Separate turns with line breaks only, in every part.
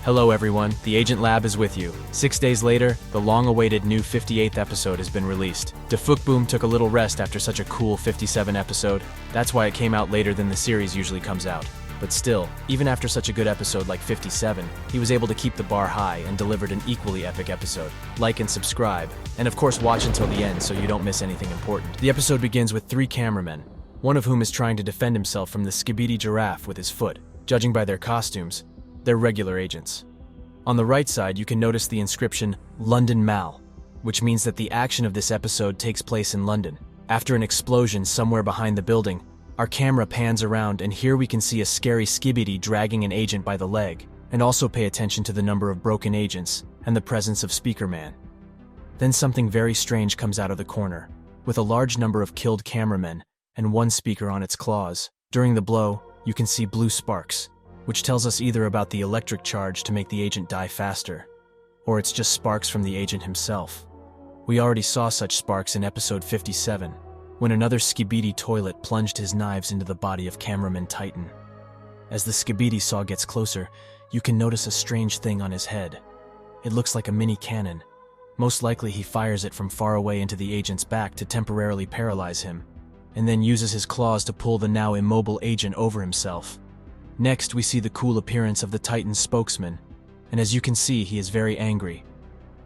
Hello everyone, the Agent Lab is with you. 6 days later, the long-awaited new 58th episode has been released. Boom took a little rest after such a cool 57 episode. That's why it came out later than the series usually comes out. But still, even after such a good episode like 57, he was able to keep the bar high and delivered an equally epic episode. Like and subscribe, and of course watch until the end so you don't miss anything important. The episode begins with 3 cameramen, one of whom is trying to defend himself from the Skibidi giraffe with his foot. Judging by their costumes, they're regular agents. On the right side, you can notice the inscription, London Mal, which means that the action of this episode takes place in London. After an explosion somewhere behind the building, our camera pans around and here we can see a scary Skibidi dragging an agent by the leg, and also pay attention to the number of broken agents and the presence of Speakerman. Then something very strange comes out of the corner, with a large number of killed cameramen and one speaker on its claws. During the blow, you can see blue sparks, which tells us either about the electric charge to make the agent die faster, or it's just sparks from the agent himself. We already saw such sparks in episode 57, when another Skibidi Toilet plunged his knives into the body of cameraman Titan. As the Skibidi saw gets closer, you can notice a strange thing on his head. It looks like a mini cannon. Most likely he fires it from far away into the agent's back to temporarily paralyze him, and then uses his claws to pull the now immobile agent over himself. Next, we see the cool appearance of the Titan's spokesman, and as you can see, he is very angry.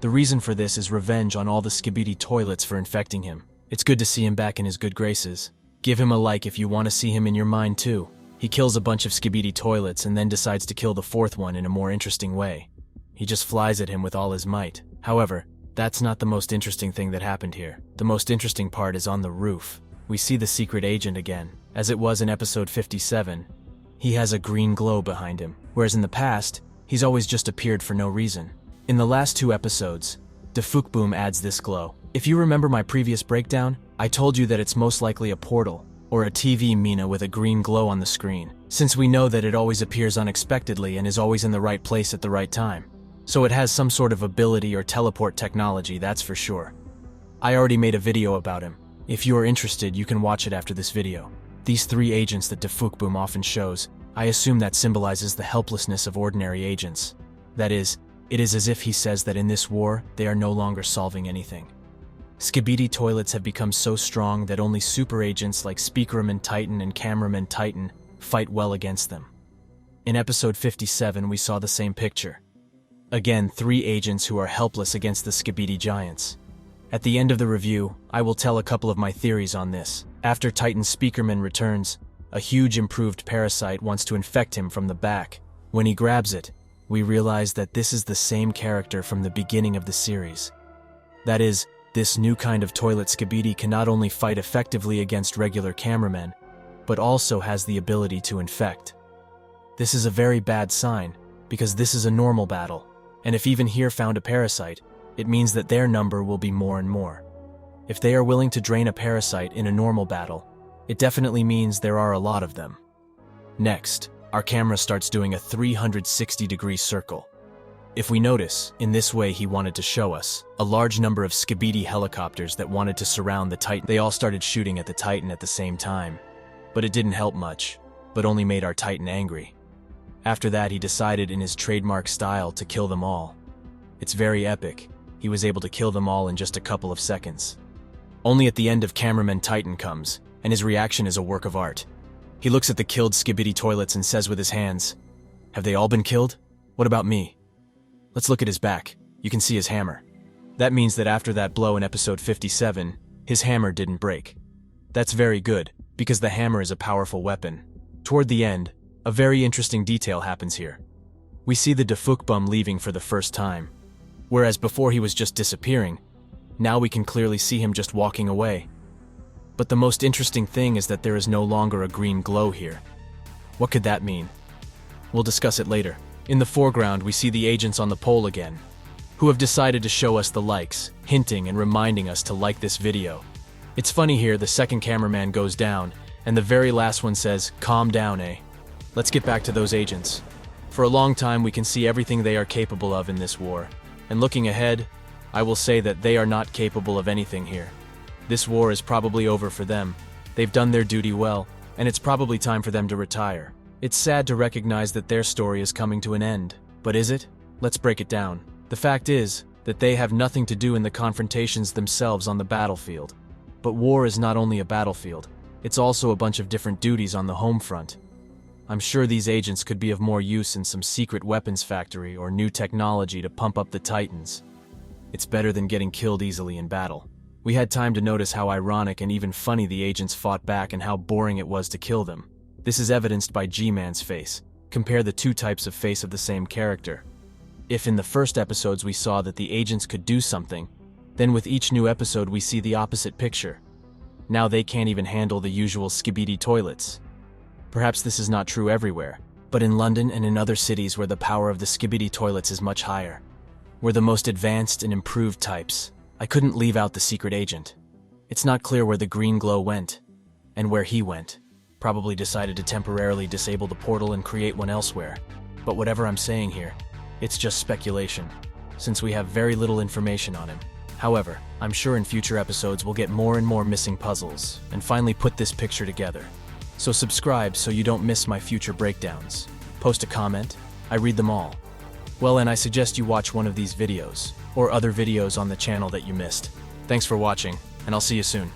The reason for this is revenge on all the Skibidi Toilets for infecting him. It's good to see him back in his good graces. Give him a like if you want to see him in your mind too. He kills a bunch of Skibidi Toilets and then decides to kill the 4th one in a more interesting way. He just flies at him with all his might. However, that's not the most interesting thing that happened here. The most interesting part is on the roof. We see the secret agent again. As it was in episode 57, he has a green glow behind him, whereas in the past, he's always just appeared for no reason. In the last 2 episodes, Boom adds this glow. If you remember my previous breakdown, I told you that it's most likely a portal, or a TV mina with a green glow on the screen, since we know that it always appears unexpectedly and is always in the right place at the right time. So it has some sort of ability or teleport technology, that's for sure. I already made a video about him. If you are interested, you can watch it after this video. These 3 agents that Boom often shows, I assume that symbolizes the helplessness of ordinary agents. That is, it is as if he says that in this war, they are no longer solving anything. Skibidi Toilets have become so strong that only super agents like Speakerman Titan and Cameraman Titan fight well against them. In episode 57, we saw the same picture. Again, 3 agents who are helpless against the Skibidi giants. At the end of the review, I will tell a couple of my theories on this. After Titan Speakerman returns, a huge improved parasite wants to infect him from the back. When he grabs it, we realize that this is the same character from the beginning of the series. That is, this new kind of toilet Skibidi can not only fight effectively against regular cameramen, but also has the ability to infect. This is a very bad sign, because this is a normal battle, and if even here found a parasite, it means that their number will be more and more. If they are willing to drain a parasite in a normal battle, it definitely means there are a lot of them. Next, our camera starts doing a 360-degree circle. If we notice, in this way he wanted to show us a large number of Skibidi helicopters that wanted to surround the Titan. They all started shooting at the Titan at the same time, but it didn't help much, but only made our Titan angry. After that, he decided in his trademark style to kill them all. It's very epic. He was able to kill them all in just a couple of seconds. Only at the end of Cameraman Titan comes, and his reaction is a work of art. He looks at the killed Skibidi Toilets and says with his hands, "Have they all been killed? What about me?" Let's look at his back. You can see his hammer. That means that after that blow in episode 57, his hammer didn't break. That's very good, because the hammer is a powerful weapon. Toward the end, a very interesting detail happens here. We see the Boom leaving for the first time. Whereas before he was just disappearing, now we can clearly see him just walking away. But the most interesting thing is that there is no longer a green glow here. What could that mean? We'll discuss it later. In the foreground, we see the agents on the pole again, who have decided to show us the likes, hinting and reminding us to like this video. It's funny here, the second cameraman goes down, and the very last one says, "Calm down, eh?" Let's get back to those agents. For a long time, we can see everything they are capable of in this war. And looking ahead, I will say that they are not capable of anything here. This war is probably over for them. They've done their duty well, and it's probably time for them to retire. It's sad to recognize that their story is coming to an end. But is it? Let's break it down. The fact is that they have nothing to do in the confrontations themselves on the battlefield. But war is not only a battlefield, it's also a bunch of different duties on the home front. I'm sure these agents could be of more use in some secret weapons factory or new technology to pump up the Titans. It's better than getting killed easily in battle. We had time to notice how ironic and even funny the agents fought back and how boring it was to kill them. This is evidenced by G-Man's face. Compare the two types of face of the same character. If in the first episodes we saw that the agents could do something, then with each new episode we see the opposite picture. Now they can't even handle the usual Skibidi Toilets. Perhaps this is not true everywhere, but in London and in other cities where the power of the Skibidi Toilets is much higher. We're the most advanced and improved types. I couldn't leave out the secret agent. It's not clear where the green glow went, and where he went. Probably decided to temporarily disable the portal and create one elsewhere. But whatever I'm saying here, it's just speculation, since we have very little information on him. However, I'm sure in future episodes we'll get more and more missing puzzles, and finally put this picture together. So subscribe so you don't miss my future breakdowns. Post a comment, I read them all. Well, and I suggest you watch one of these videos, or other videos on the channel that you missed. Thanks for watching, and I'll see you soon.